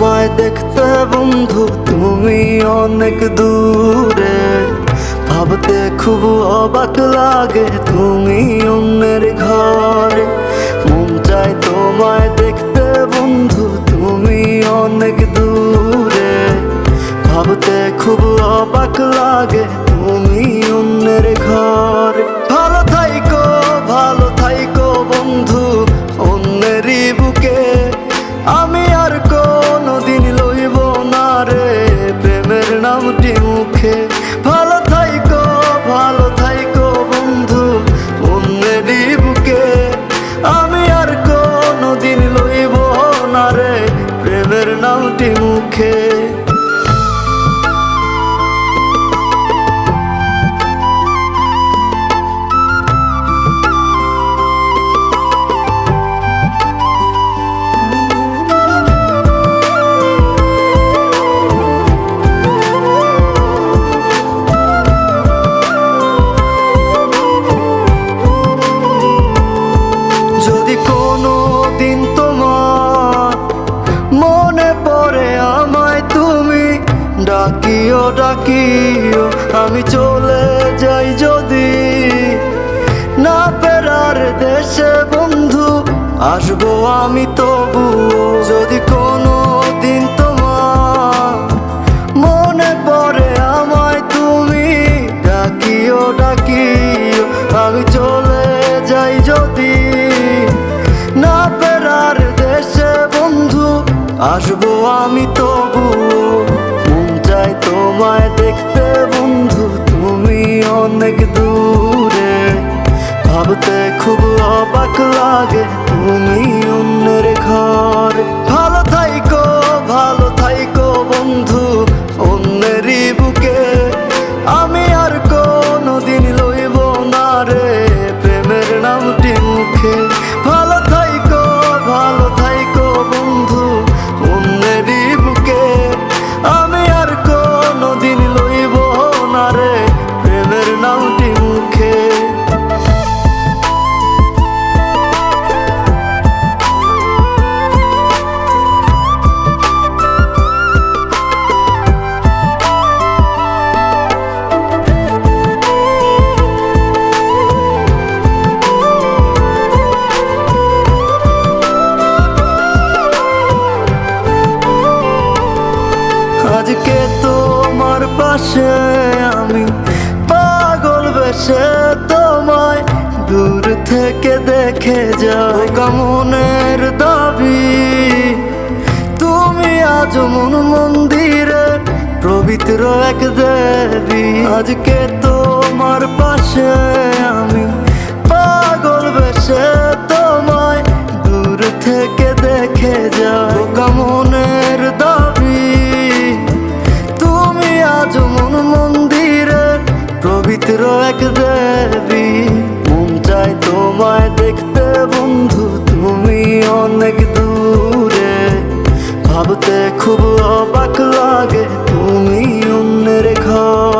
তোমায় দেখতে বন্ধু তুমি অনেক দূরে, ভাবতে খুব অবাক লাগে তুমি অন্যের ঘরে। মন চায় তোমায় দেখতে বন্ধু তুমি অনেক দূরে, ভাবতে খুব অবাক লাগে তুমি অন্যের ঘরে। ভালো থাইকো বন্ধু অন্যেরই বুকে, আমি আর কোনোদিন লইব না রে প্রেমের নামটি মুখে। ভালো থাইকো বন্ধু অন্যেরই বুকে, আমি আর কোনোদিন লইব না রে প্রেমের নামটি মুখে। যদি কোনো দিন তোমার মনে পড়ে আমায় তুমি ডাকিও আমি চলে যাই যদি না ফেরার দেশে বন্ধু, আসবো আমি তবুও। যদি কোনো দিন তোমার মনে পড়ে আমায় তুমি ডাকিও আমি চলে যাই যদি না ফেরার দেশে বন্ধু, আসবো আমি তবুও। মন চায় তোমায় দেখতে বন্ধু তুমি অনেক দূরে, ভাবতে খুব অবাক লাগে তুমি অন্যের ঘরে। ভালো থাইকো বন্ধু অন্যেরই বুকে, আমি আর কোনোদিন লইব না রে প্রেমের নামটি মুখে। ভালো থাইকো বন্ধু অন্যেরই বুকে, আমি আর কোনোদিন লইব না রে প্রেমের নামটি মুখে। আজকে তোমার পাশে আমি পাগল বেশে তোমায় দূর থেকে দেখে যাই। মনের দাবি তুমি আজ মন মন্দিরে পবিত্র এক দেবী। আজকে তোমার পাশে আমি পাগল বেশে তোমায় দূর থেকে দেখে যাই। মনের দাবি তুমি আজ মন মন্দিরে পবিত্র এক দেবী। মন চায় তোমায় দেখতে বন্ধু তুমি অনেক দূরে, ভাবতে খুব অবাক লাগে তুমি অন্যের ঘর।